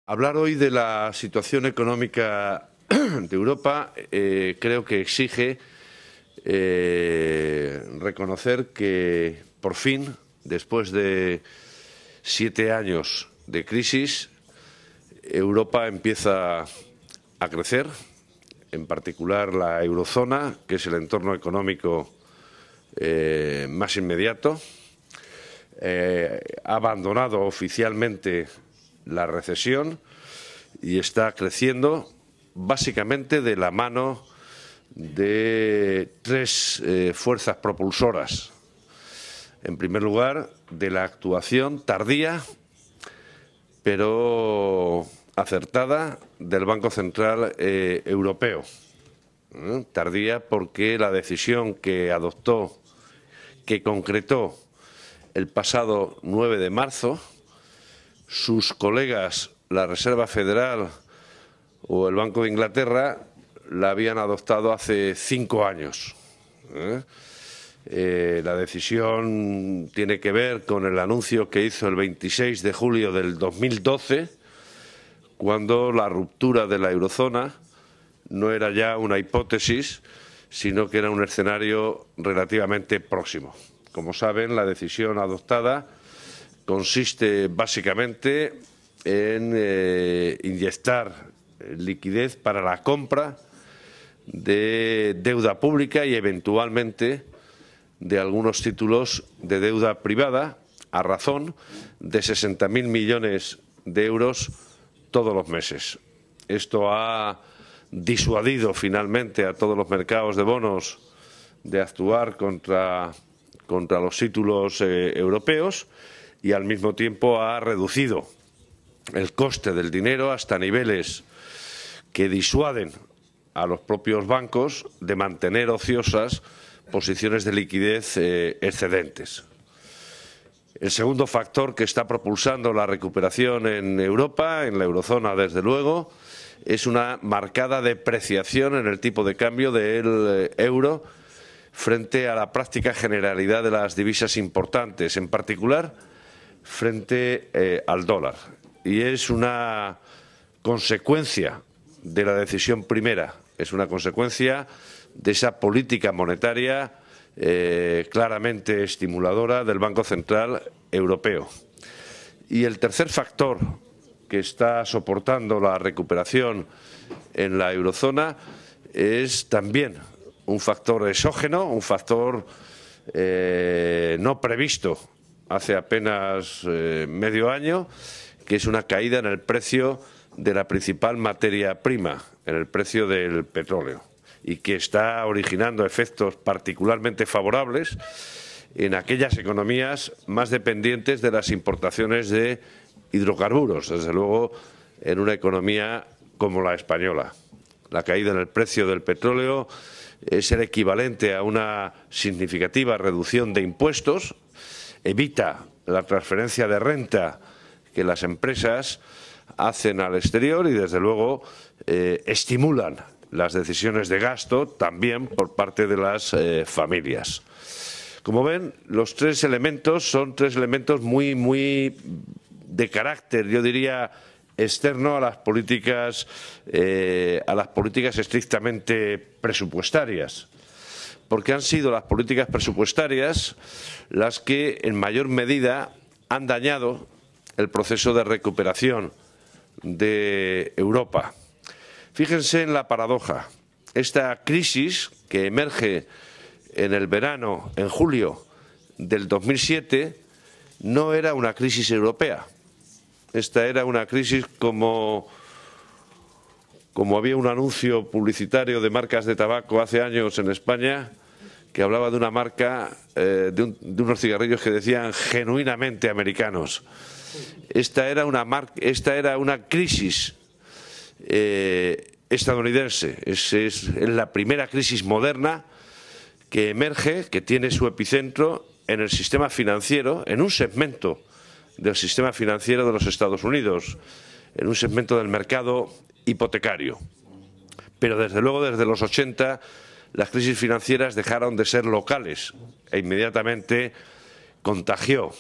Hablar hoy de la situación económica de Europa creo que exige reconocer que por fin, después de 7 años de crisis, Europa empieza a crecer, en particular la eurozona, que es el entorno económico más inmediato. Ha abandonado oficialmente la recesión y está creciendo básicamente de la mano de tres fuerzas propulsoras. En primer lugar, de la actuación tardía, pero acertada, del Banco Central Europeo. Tardía porque la decisión que adoptó, que concretó el pasado 9 de marzo, sus colegas, la Reserva Federal o el Banco de Inglaterra, la habían adoptado hace 5 años. La decisión tiene que ver con el anuncio que hizo el 26 de julio del 2012, cuando la ruptura de la eurozona no era ya una hipótesis, sino que era un escenario relativamente próximo. Como saben, la decisión adoptada consiste básicamente en inyectar liquidez para la compra de deuda pública y eventualmente de algunos títulos de deuda privada a razón de 60.000 millones de euros todos los meses. Esto ha disuadido finalmente a todos los mercados de bonos de actuar contra los títulos europeos, y al mismo tiempo ha reducido el coste del dinero hasta niveles que disuaden a los propios bancos de mantener ociosas posiciones de liquidez excedentes. El segundo factor que está propulsando la recuperación en Europa, en la eurozona desde luego, es una marcada depreciación en el tipo de cambio del euro frente a la práctica generalidad de las divisas importantes, en particular frente al dólar. Y es una consecuencia de la decisión primera, es una consecuencia de esa política monetaria claramente estimuladora del Banco Central Europeo. Y el tercer factor que está soportando la recuperación en la eurozona es también un factor exógeno, un factor no previsto hace apenas medio año, que es una caída en el precio de la principal materia prima, en el precio del petróleo, y que está originando efectos particularmente favorables en aquellas economías más dependientes de las importaciones de hidrocarburos, desde luego en una economía como la española. La caída en el precio del petróleo es el equivalente a una significativa reducción de impuestos, evita la transferencia de renta que las empresas hacen al exterior y, desde luego, estimulan las decisiones de gasto también por parte de las familias. Como ven, los tres elementos son tres elementos muy de carácter, yo diría, externo a las políticas estrictamente presupuestarias, porque han sido las políticas presupuestarias las que en mayor medida han dañado el proceso de recuperación de Europa. Fíjense en la paradoja. Esta crisis que emerge en el verano, en julio del 2007, no era una crisis europea. Esta era una crisis como había un anuncio publicitario de marcas de tabaco hace años en España que hablaba de una marca, de unos cigarrillos que decían genuinamente americanos. Esta era una crisis estadounidense. Es la primera crisis moderna que emerge, que tiene su epicentro en el sistema financiero, en un segmento del sistema financiero de los Estados Unidos, en un segmento del mercado hipotecario. Pero desde luego, desde los 80, las crisis financieras dejaron de ser locales e inmediatamente contagió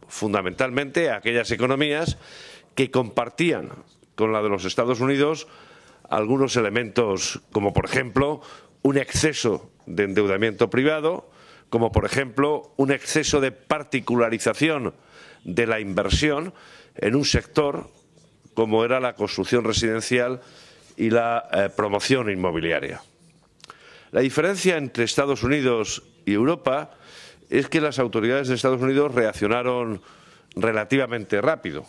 fundamentalmente a aquellas economías que compartían con la de los Estados Unidos algunos elementos, como por ejemplo un exceso de endeudamiento privado, como por ejemplo un exceso de particularización de la inversión en un sector como era la construcción residencial y la promoción inmobiliaria. La diferencia entre Estados Unidos y Europa es que las autoridades de Estados Unidos reaccionaron relativamente rápido.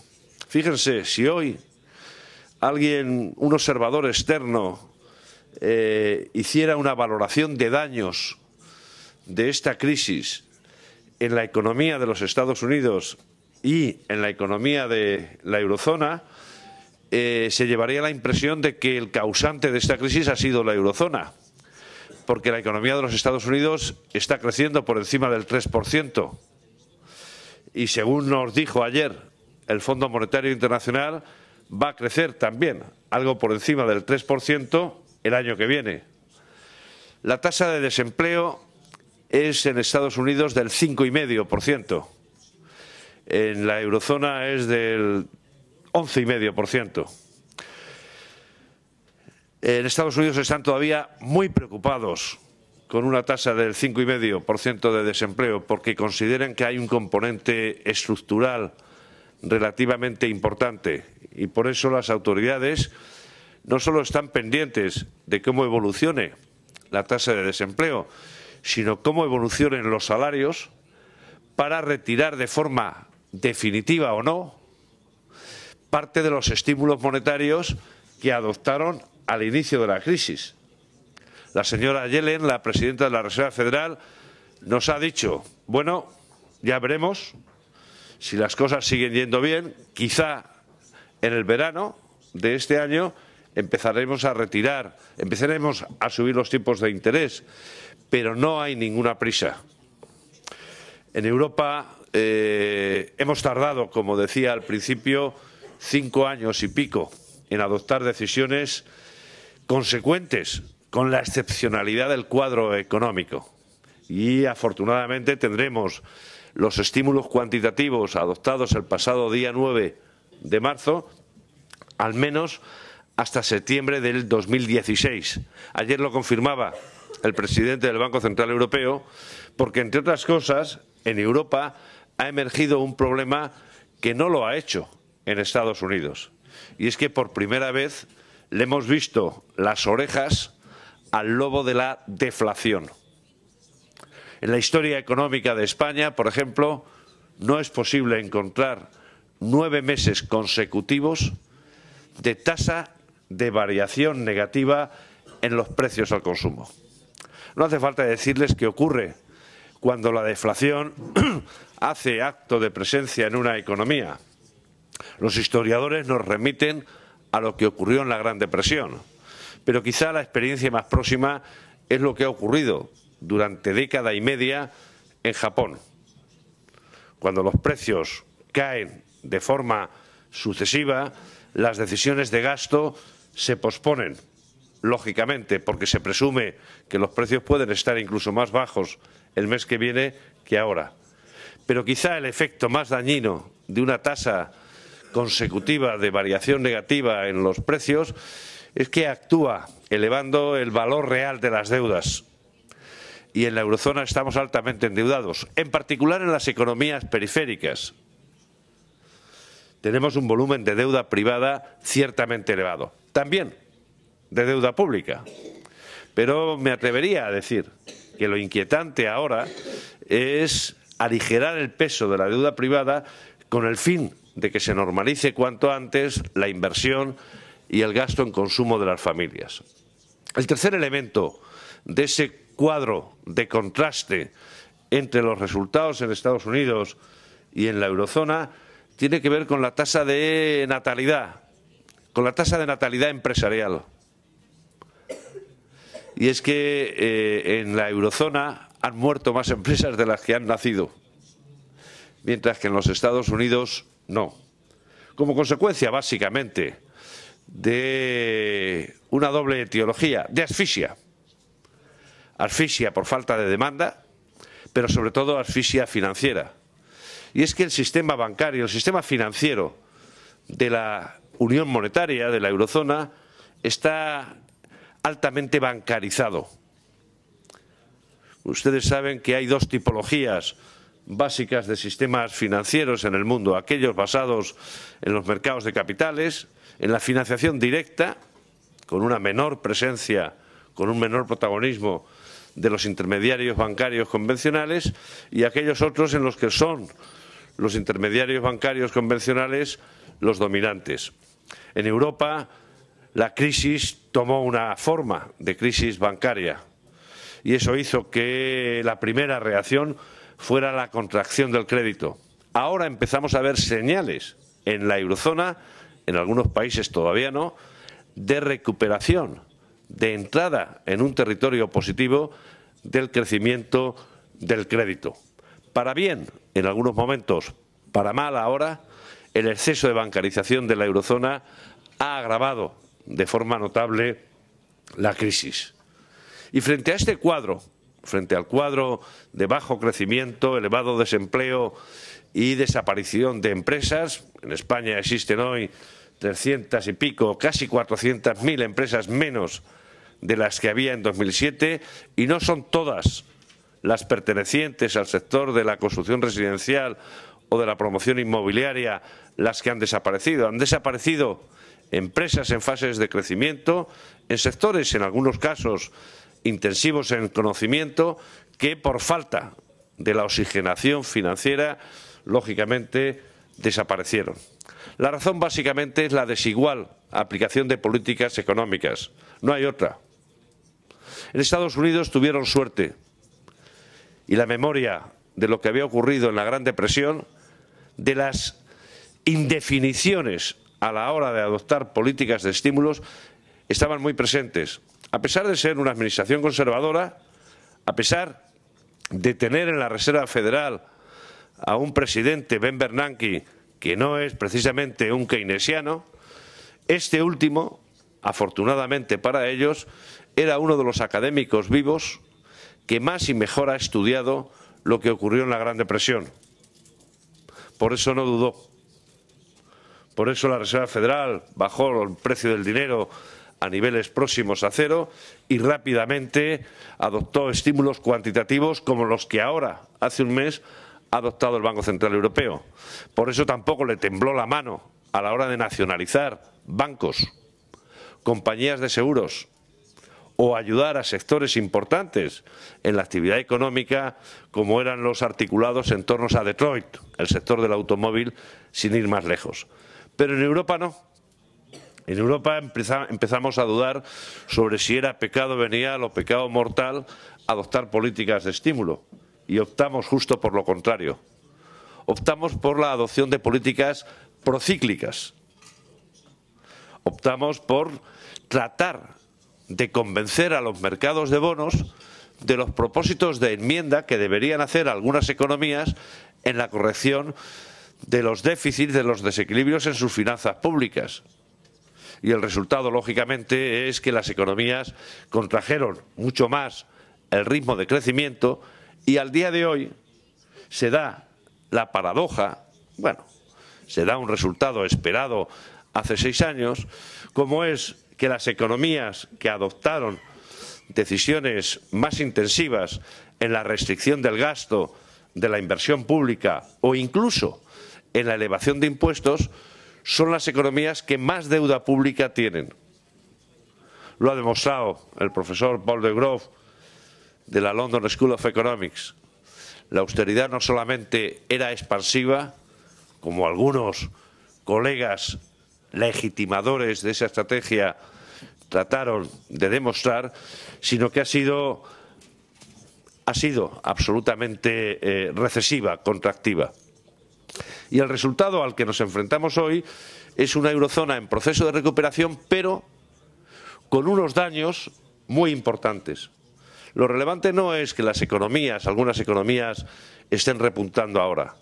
Fíjense, si hoy un observador externo, hiciera una valoración de daños de esta crisis en la economía de los Estados Unidos y en la economía de la eurozona, se llevaría la impresión de que el causante de esta crisis ha sido la eurozona, porque la economía de los Estados Unidos está creciendo por encima del 3%. Y según nos dijo ayer el Fondo Monetario Internacional, va a crecer también algo por encima del 3% el año que viene. La tasa de desempleo es en Estados Unidos del 5,5%. En la eurozona es del 11,5%. En Estados Unidos están todavía muy preocupados con una tasa del 5,5% de desempleo porque consideran que hay un componente estructural relativamente importante y por eso las autoridades no solo están pendientes de cómo evolucione la tasa de desempleo, sino cómo evolucionen los salarios para retirar de forma definitiva o no parte de los estímulos monetarios que adoptaron al inicio de la crisis. La señora Yellen, la presidenta de la Reserva Federal, nos ha dicho, bueno, ya veremos si las cosas siguen yendo bien, quizá en el verano de este año empezaremos a subir los tipos de interés, pero no hay ninguna prisa. En Europa hemos tardado, como decía al principio, 5 años y pico en adoptar decisiones consecuentes con la excepcionalidad del cuadro económico. Y afortunadamente tendremos los estímulos cuantitativos adoptados el pasado día 9 de marzo, al menos hasta septiembre del 2016. Ayer lo confirmaba el presidente del Banco Central Europeo, porque, entre otras cosas, en Europa ha emergido un problema que no lo ha hecho en Estados Unidos. Y es que por primera vez le hemos visto las orejas al lobo de la deflación. En la historia económica de España, por ejemplo, no es posible encontrar 9 meses consecutivos de tasa de variación negativa en los precios al consumo. No hace falta decirles qué ocurre cuando la deflación hace acto de presencia en una economía. Los historiadores nos remiten a lo que ocurrió en la Gran Depresión, pero quizá la experiencia más próxima es lo que ha ocurrido durante década y media en Japón, cuando los precios caen de forma sucesiva, las decisiones de gasto se posponen, lógicamente, porque se presume que los precios pueden estar incluso más bajos el mes que viene que ahora. Pero quizá el efecto más dañino de una tasa consecutiva de variación negativa en los precios es que actúa elevando el valor real de las deudas. Y en la eurozona estamos altamente endeudados, en particular en las economías periféricas. Tenemos un volumen de deuda privada ciertamente elevado, también de deuda pública. Pero me atrevería a decir que lo inquietante ahora es aligerar el peso de la deuda privada con el fin de que se normalice cuanto antes la inversión y el gasto en consumo de las familias. El tercer elemento de ese cuadro de contraste entre los resultados en Estados Unidos y en la eurozona tiene que ver con la tasa de natalidad, empresarial. Y es que en la eurozona han muerto más empresas de las que han nacido, mientras que en los Estados Unidos no. Como consecuencia, básicamente, de una doble etiología, de asfixia. Asfixia por falta de demanda, pero sobre todo asfixia financiera. Y es que el sistema bancario, el sistema financiero de la Unión Monetaria, de la eurozona, está altamente bancarizado. Ustedes saben que hay dos tipologías básicas de sistemas financieros en el mundo, aquellos basados en los mercados de capitales, en la financiación directa, con una menor presencia, con un menor protagonismo de los intermediarios bancarios convencionales, y aquellos otros en los que son los intermediarios bancarios convencionales los dominantes. En Europa, la crisis tomó una forma de crisis bancaria y eso hizo que la primera reacción fuera la contracción del crédito. Ahora empezamos a ver señales en la eurozona, en algunos países todavía no, de recuperación, de entrada en un territorio positivo del crecimiento del crédito. Para bien, en algunos momentos, para mal ahora, el exceso de bancarización de la eurozona ha agravado de forma notable la crisis. Y frente a este cuadro, frente al cuadro de bajo crecimiento, elevado desempleo y desaparición de empresas, en España existen hoy 300 y pico, casi 400.000 empresas menos de las que había en 2007, y no son todas las pertenecientes al sector de la construcción residencial o de la promoción inmobiliaria las que han desaparecido. Han desaparecido empresas en fases de crecimiento, en sectores, en algunos casos, intensivos en conocimiento, que por falta de la oxigenación financiera, lógicamente, desaparecieron. La razón básicamente es la desigual aplicación de políticas económicas. No hay otra. En Estados Unidos tuvieron suerte y la memoria de lo que había ocurrido en la Gran Depresión, de las indefiniciones a la hora de adoptar políticas de estímulos, estaban muy presentes. A pesar de ser una administración conservadora, a pesar de tener en la Reserva Federal a un presidente, Ben Bernanke, que no es precisamente un keynesiano, este último, afortunadamente para ellos, era uno de los académicos vivos que más y mejor ha estudiado lo que ocurrió en la Gran Depresión. Por eso no dudó. Por eso la Reserva Federal bajó el precio del dinero a niveles próximos a cero y rápidamente adoptó estímulos cuantitativos como los que ahora, hace un mes, ha adoptado el Banco Central Europeo. Por eso tampoco le tembló la mano a la hora de nacionalizar bancos, compañías de seguros o ayudar a sectores importantes en la actividad económica como eran los articulados en torno a Detroit, el sector del automóvil, sin ir más lejos. Pero en Europa no. En Europa empezamos a dudar sobre si era pecado venial o pecado mortal adoptar políticas de estímulo y optamos justo por lo contrario. Optamos por la adopción de políticas procíclicas. Optamos por tratar de convencer a los mercados de bonos de los propósitos de enmienda que deberían hacer algunas economías en la corrección de los déficits, de los desequilibrios en sus finanzas públicas. Y el resultado, lógicamente, es que las economías contrajeron mucho más el ritmo de crecimiento y al día de hoy se da la paradoja, bueno, se da un resultado esperado hace 6 años, como es que las economías que adoptaron decisiones más intensivas en la restricción del gasto, de la inversión pública o incluso en la elevación de impuestos, son las economías que más deuda pública tienen. Lo ha demostrado el profesor Paul de Grove de la London School of Economics. La austeridad no solamente era expansiva, como algunos colegas legitimadores de esa estrategia trataron de demostrar, sino que ha sido absolutamente recesiva, contractiva. Y el resultado al que nos enfrentamos hoy es una eurozona en proceso de recuperación, pero con unos daños muy importantes. Lo relevante no es que las economías, algunas economías, estén repuntando ahora.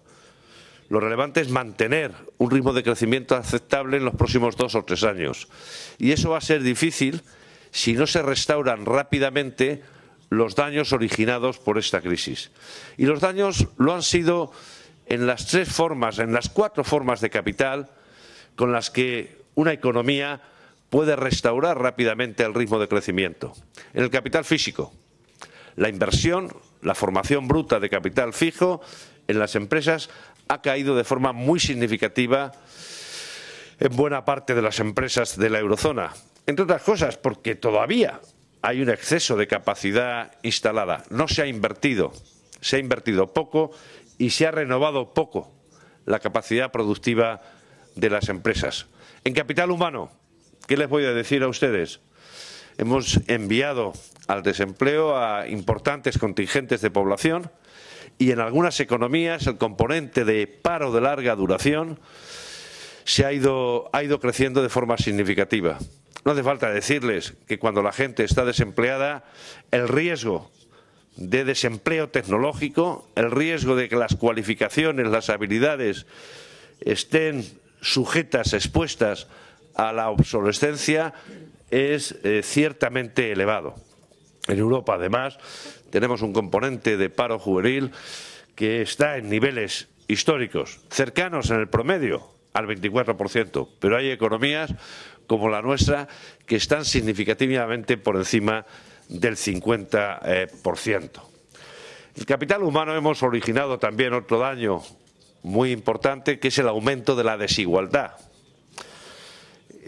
Lo relevante es mantener un ritmo de crecimiento aceptable en los próximos 2 o 3 años. Y eso va a ser difícil si no se restauran rápidamente los daños originados por esta crisis. Y los daños lo han sido en las 3 formas, en las 4 formas de capital con las que una economía puede restaurar rápidamente el ritmo de crecimiento. En el capital físico, la inversión, la formación bruta de capital fijo en las empresas ha caído de forma muy significativa en buena parte de las empresas de la eurozona. Entre otras cosas, porque todavía hay un exceso de capacidad instalada. No se ha invertido poco y se ha renovado poco la capacidad productiva de las empresas. En capital humano, ¿qué les voy a decir a ustedes? Hemos enviado al desempleo a importantes contingentes de población y en algunas economías el componente de paro de larga duración ha ido creciendo de forma significativa. No hace falta decirles que cuando la gente está desempleada, el riesgo de desempleo tecnológico, el riesgo de que las cualificaciones, las habilidades estén sujetas, expuestas a la obsolescencia, es ciertamente elevado. En Europa, además, tenemos un componente de paro juvenil que está en niveles históricos, cercanos en el promedio al 24%, pero hay economías como la nuestra que están significativamente por encima del 50%. El capital humano hemos originado también otro daño muy importante, que es el aumento de la desigualdad.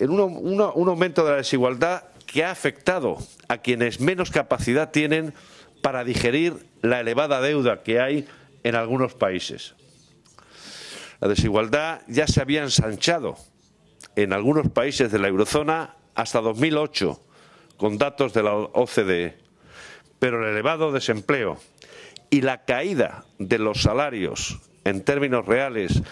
Un aumento de la desigualdad que ha afectado a quienes menos capacidad tienen para digerir la elevada deuda que hay en algunos países. La desigualdad ya se había ensanchado en algunos países de la eurozona hasta 2008, con datos de la OCDE, pero el elevado desempleo y la caída de los salarios en términos reales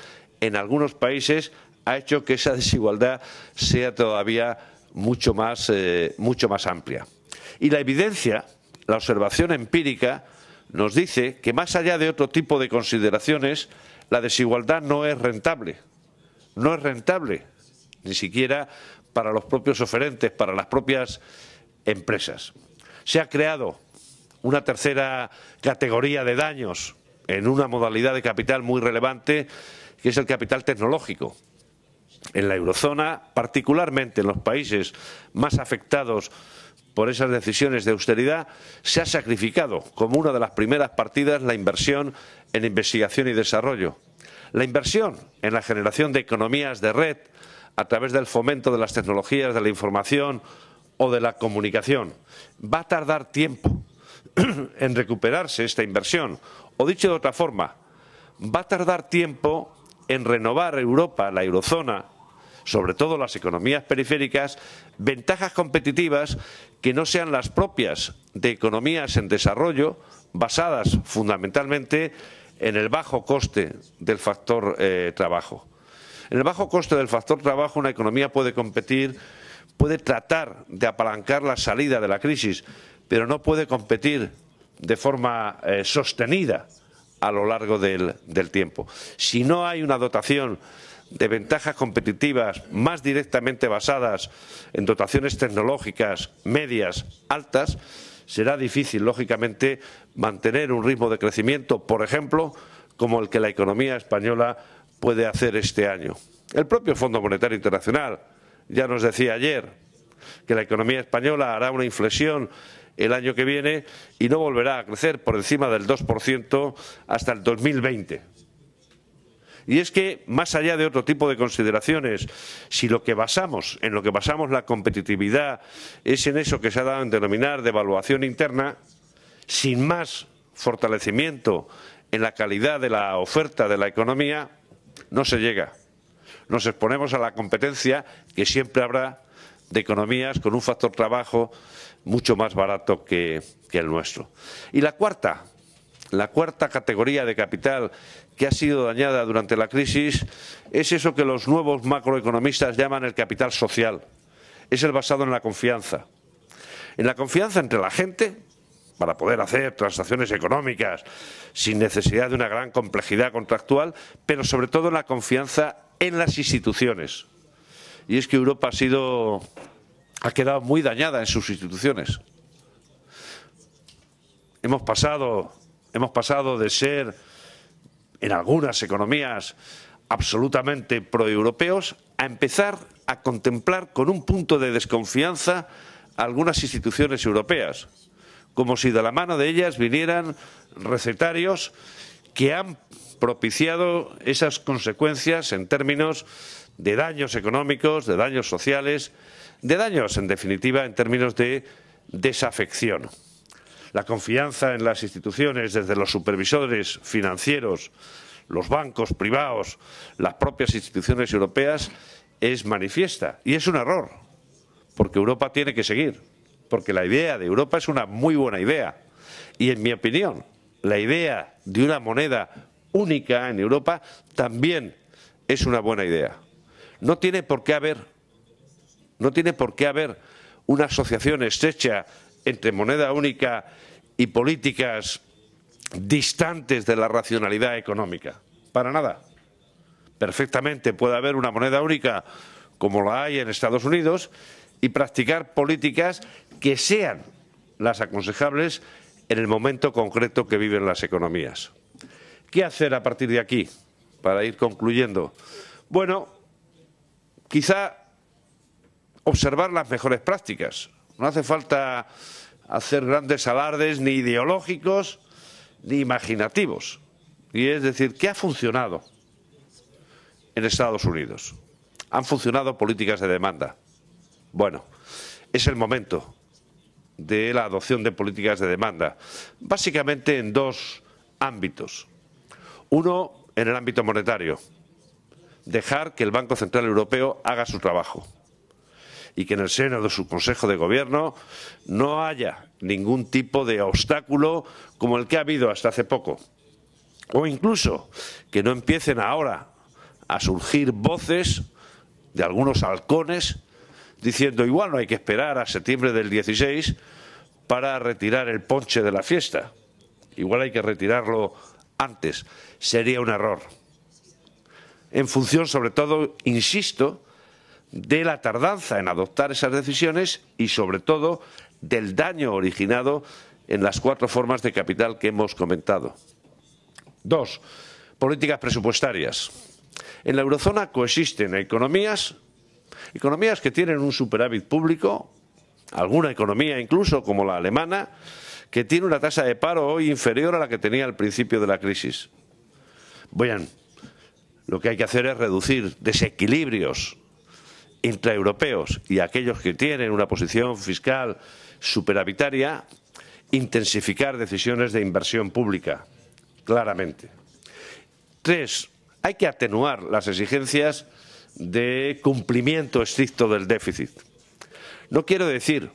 en algunos países ha hecho que esa desigualdad sea todavía mucho más amplia. Y la evidencia, la observación empírica, nos dice que más allá de otro tipo de consideraciones, la desigualdad no es rentable. No es rentable, ni siquiera para los propios oferentes, para las propias empresas. Se ha creado una tercera categoría de daños en una modalidad de capital muy relevante, que es el capital tecnológico. En la eurozona, particularmente en los países más afectados por esas decisiones de austeridad, se ha sacrificado como una de las primeras partidas la inversión en investigación y desarrollo. La inversión en la generación de economías de red a través del fomento de las tecnologías de la información o de la comunicación. Va a tardar tiempo en recuperarse esta inversión. O dicho de otra forma, va a tardar tiempo en renovar Europa, la eurozona, sobre todo las economías periféricas, ventajas competitivas que no sean las propias de economías en desarrollo, basadas fundamentalmente en el bajo coste del factor trabajo. En el bajo coste del factor trabajo, una economía puede competir, puede tratar de apalancar la salida de la crisis, pero no puede competir de forma sostenida a lo largo del tiempo. Si no hay una dotación de ventajas competitivas más directamente basadas en dotaciones tecnológicas medias, altas, será difícil, lógicamente, mantener un ritmo de crecimiento, por ejemplo, como el que la economía española puede hacer este año. El propio Fondo Monetario Internacional ya nos decía ayer que la economía española hará una inflexión el año que viene y no volverá a crecer por encima del 2% hasta el 2020. Y es que, más allá de otro tipo de consideraciones, si en lo que basamos la competitividad es en eso que se ha dado en denominar devaluación interna, sin más fortalecimiento en la calidad de la oferta de la economía, no se llega. Nos exponemos a la competencia que siempre habrá de economías con un factor trabajo mucho más barato que el nuestro. Y la cuarta categoría de capital que ha sido dañada durante la crisis es eso que los nuevos macroeconomistas llaman el capital social. Es el basado en la confianza. En la confianza entre la gente, para poder hacer transacciones económicas sin necesidad de una gran complejidad contractual, pero sobre todo en la confianza en las instituciones. Y es que Europa ha quedado muy dañada en sus instituciones. Hemos pasado de ser, en algunas economías, absolutamente proeuropeos, a empezar a contemplar con un punto de desconfianza algunas instituciones europeas, como si de la mano de ellas vinieran recetarios que han propiciado esas consecuencias en términos de daños económicos, de daños sociales, de daños, en definitiva, en términos de desafección. La confianza en las instituciones, desde los supervisores financieros, los bancos privados, las propias instituciones europeas, es manifiesta. Y es un error, porque Europa tiene que seguir, porque la idea de Europa es una muy buena idea. Y, en mi opinión, la idea de una moneda única en Europa también es una buena idea. No tiene por qué haber una asociación estrecha entre moneda única y políticas distantes de la racionalidad económica. Para nada. Perfectamente puede haber una moneda única como la hay en Estados Unidos y practicar políticas que sean las aconsejables en el momento concreto que viven las economías. ¿Qué hacer a partir de aquí? Para ir concluyendo. Bueno, quizá observar las mejores prácticas. No hace falta hacer grandes alardes ni ideológicos ni imaginativos. Y es decir, ¿qué ha funcionado en Estados Unidos? Han funcionado políticas de demanda. Bueno, es el momento de la adopción de políticas de demanda, básicamente en dos ámbitos. Uno, en el ámbito monetario. Dejar que el Banco Central Europeo haga su trabajo y que en el seno de su Consejo de Gobierno no haya ningún tipo de obstáculo como el que ha habido hasta hace poco. O incluso que no empiecen ahora a surgir voces de algunos halcones diciendo igual no hay que esperar a septiembre del 16 para retirar el ponche de la fiesta. Igual hay que retirarlo antes. Sería un error. En función, sobre todo, insisto, de la tardanza en adoptar esas decisiones y, sobre todo, del daño originado en las 4 formas de capital que hemos comentado. 2. Políticas presupuestarias. En la eurozona coexisten economías que tienen un superávit público, alguna economía incluso como la alemana, que tiene una tasa de paro hoy inferior a la que tenía al principio de la crisis. Bien, lo que hay que hacer es reducir desequilibrios intraeuropeos y aquellos que tienen una posición fiscal superavitaria, intensificar decisiones de inversión pública, claramente. 3. Hay que atenuar las exigencias de cumplimiento estricto del déficit. No quiero decir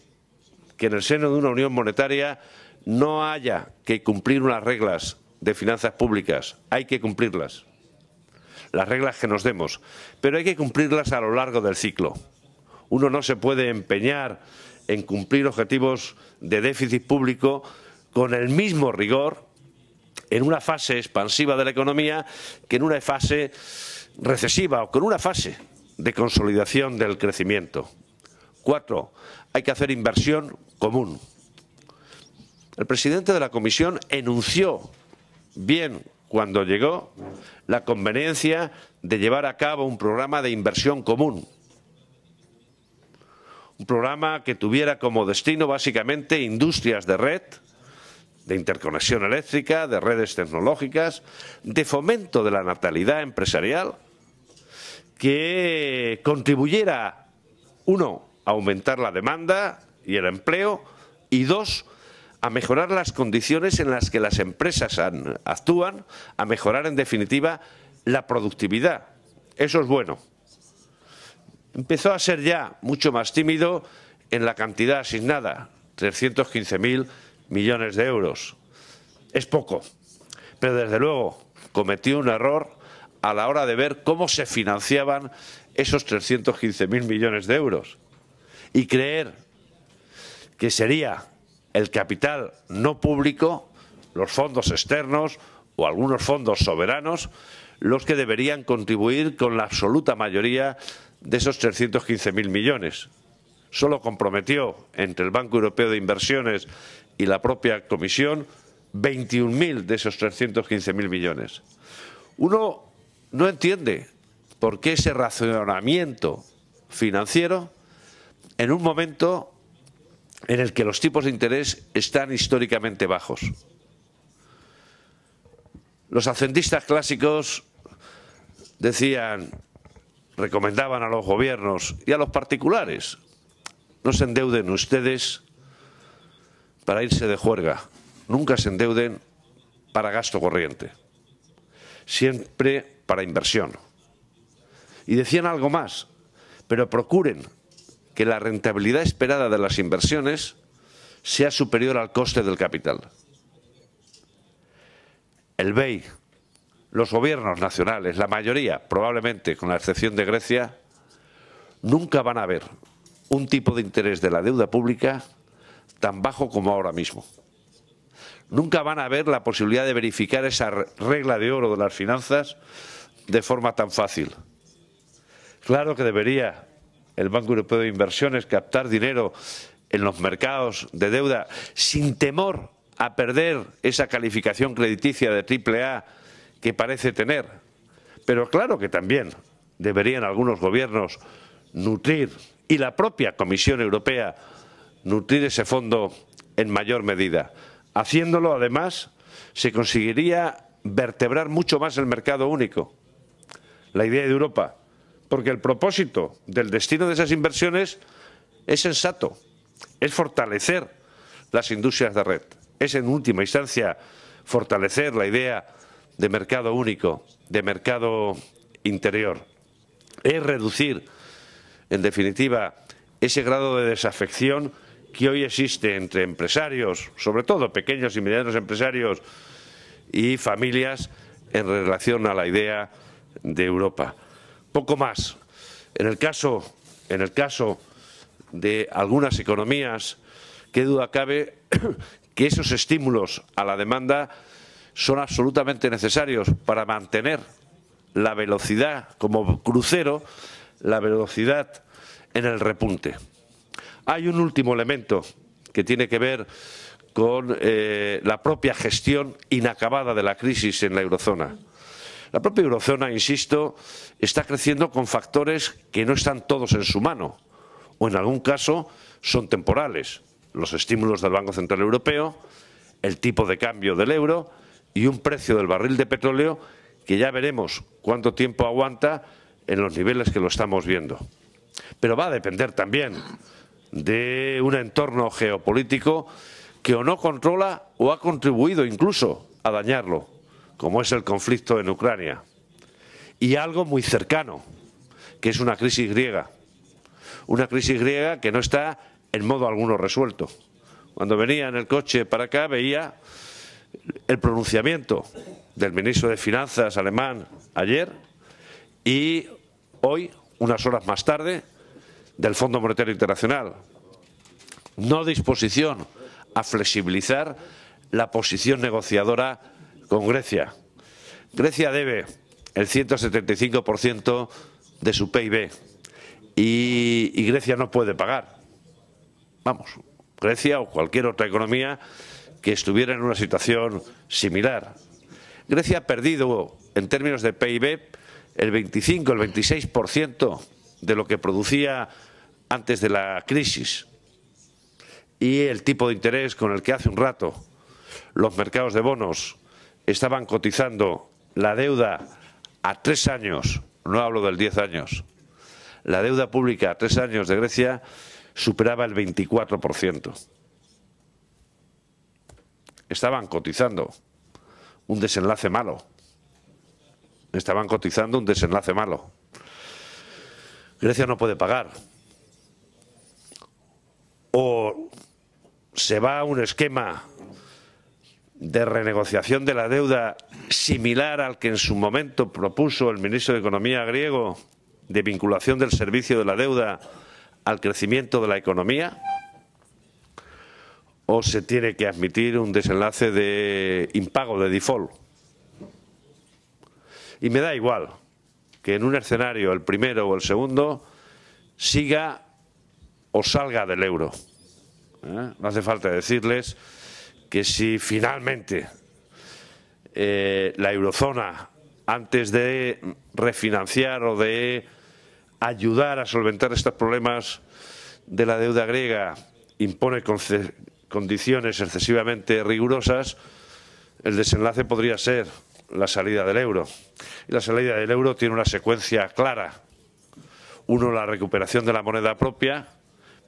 que en el seno de una unión monetaria no haya que cumplir unas reglas de finanzas públicas. Hay que cumplirlas, las reglas que nos demos, pero hay que cumplirlas a lo largo del ciclo. Uno no se puede empeñar en cumplir objetivos de déficit público con el mismo rigor en una fase expansiva de la economía que en una fase recesiva o con una fase de consolidación del crecimiento. 4. Hay que hacer inversión común. El presidente de la Comisión enunció bien cuando llegó la conveniencia de llevar a cabo un programa de inversión común. Un programa que tuviera como destino básicamente industrias de red, de interconexión eléctrica, de redes tecnológicas, de fomento de la natalidad empresarial, que contribuyera, 1, a aumentar la demanda y el empleo, y 2, a mejorar las condiciones en las que las empresas actúan, a mejorar en definitiva la productividad. Eso es bueno. Empezó a ser ya mucho más tímido en la cantidad asignada, 315.000 millones de euros. Es poco, pero desde luego cometió un error a la hora de ver cómo se financiaban esos 315.000 millones de euros y creer que sería el capital no público, los fondos externos o algunos fondos soberanos los que deberían contribuir con la absoluta mayoría de esos 315.000 millones. Solo comprometió entre el Banco Europeo de Inversiones y la propia Comisión 21.000 de esos 315.000 millones. Uno no entiende por qué ese racionamiento financiero en un momento en el que los tipos de interés están históricamente bajos. Los hacendistas clásicos decían, recomendaban a los gobiernos y a los particulares, no se endeuden ustedes para irse de juerga, nunca se endeuden para gasto corriente, siempre para inversión. Y decían algo más, pero procuren que la rentabilidad esperada de las inversiones sea superior al coste del capital. El BEI, los gobiernos nacionales, la mayoría, probablemente con la excepción de Grecia, nunca van a ver un tipo de interés de la deuda pública tan bajo como ahora mismo. Nunca van a ver la posibilidad de verificar esa regla de oro de las finanzas de forma tan fácil. Claro que debería el Banco Europeo de Inversiones captar dinero en los mercados de deuda sin temor a perder esa calificación crediticia de AAA que parece tener. Pero claro que también deberían algunos gobiernos nutrir, y la propia Comisión Europea, nutrir ese fondo en mayor medida. Haciéndolo, además, se conseguiría vertebrar mucho más el mercado único, la idea de Europa, porque el propósito del destino de esas inversiones es sensato, es fortalecer las industrias de red, es en última instancia fortalecer la idea de mercado único, de mercado interior, es reducir, en definitiva, ese grado de desafección que hoy existe entre empresarios, sobre todo pequeños y medianos empresarios y familias, en relación a la idea de Europa. Poco más. En el caso de algunas economías, qué duda cabe que esos estímulos a la demanda son absolutamente necesarios para mantener la velocidad como crucero, la velocidad en el repunte. Hay un último elemento que tiene que ver con la propia gestión inacabada de la crisis en la eurozona. La propia eurozona, insisto, está creciendo con factores que no están todos en su mano, o en algún caso son temporales. Los estímulos del Banco Central Europeo, el tipo de cambio del euro y un precio del barril de petróleo que ya veremos cuánto tiempo aguanta en los niveles que lo estamos viendo. Pero va a depender también de un entorno geopolítico que o no controla o ha contribuido incluso a dañarlo, como es el conflicto en Ucrania. Y algo muy cercano, que es una crisis griega. Una crisis griega que no está en modo alguno resuelto. Cuando venía en el coche para acá veía el pronunciamiento del ministro de Finanzas alemán ayer y hoy, unas horas más tarde, del Fondo Monetario Internacional. No disposición a flexibilizar la posición negociadora con Grecia. Grecia debe el 175% de su PIB y Grecia no puede pagar. Vamos, Grecia o cualquier otra economía que estuviera en una situación similar. Grecia ha perdido, en términos de PIB, el 25, el 26% de lo que producía antes de la crisis. Y el tipo de interés con el que hace un rato los mercados de bonos estaban cotizando la deuda a 3 años, no hablo del 10 años, la deuda pública a 3 años de Grecia superaba el 24%. Estaban cotizando un desenlace malo. Estaban cotizando un desenlace malo. Grecia no puede pagar. O se va a un esquema de renegociación de la deuda similar al que en su momento propuso el ministro de Economía griego, de vinculación del servicio de la deuda al crecimiento de la economía, o se tiene que admitir un desenlace de impago, de default. Y me da igual que en un escenario, el primero o el segundo, siga o salga del euro. No hace falta decirles que si finalmente la eurozona antes de refinanciar o de ayudar a solventar estos problemas de la deuda griega, impone condiciones excesivamente rigurosas, el desenlace podría ser la salida del euro. Y la salida del euro tiene una secuencia clara. Uno, la recuperación de la moneda propia,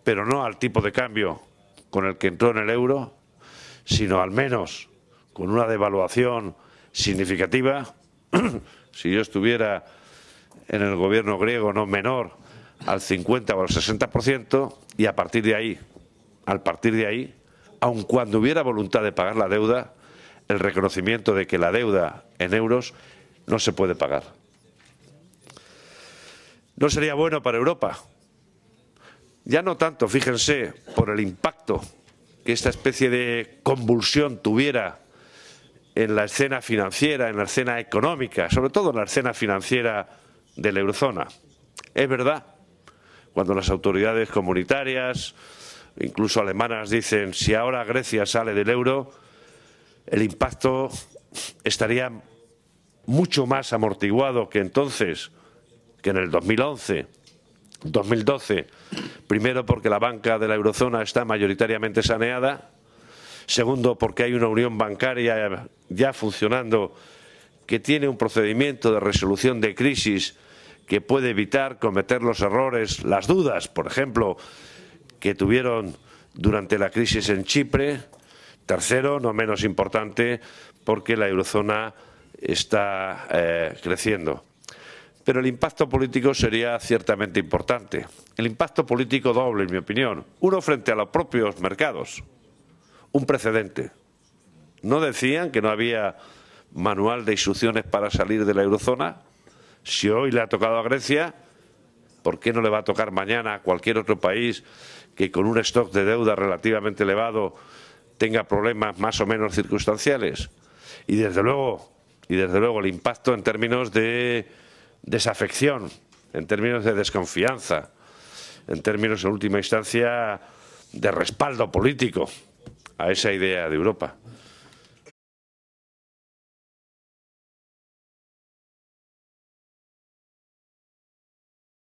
pero no al tipo de cambio con el que entró en el euro, sino al menos con una devaluación significativa. Si yo estuviera en el gobierno griego, no menor al 50 o al 60%, y a partir de ahí, aun cuando hubiera voluntad de pagar la deuda, el reconocimiento de que la deuda en euros no se puede pagar. No sería bueno para Europa. Ya no tanto, fíjense, por el impacto que esta especie de convulsión tuviera en la escena financiera, en la escena económica, sobre todo en la escena financiera de la eurozona. Es verdad, cuando las autoridades comunitarias, incluso alemanas, dicen si ahora Grecia sale del euro, el impacto estaría mucho más amortiguado que entonces, que en el 2011, 2012, primero porque la banca de la eurozona está mayoritariamente saneada, segundo porque hay una unión bancaria ya funcionando que tiene un procedimiento de resolución de crisis que puede evitar cometer los errores, las dudas, por ejemplo, que tuvieron durante la crisis en Chipre. Tercero, no menos importante, porque la eurozona está creciendo. Pero el impacto político sería ciertamente importante. El impacto político doble, en mi opinión. Uno, frente a los propios mercados. Un precedente. ¿No decían que no había manual de instrucciones para salir de la eurozona? Si hoy le ha tocado a Grecia, ¿por qué no le va a tocar mañana a cualquier otro país que con un stock de deuda relativamente elevado tenga problemas más o menos circunstanciales? Y desde luego el impacto en términos de desafección, en términos de desconfianza, en términos en última instancia de respaldo político a esa idea de Europa.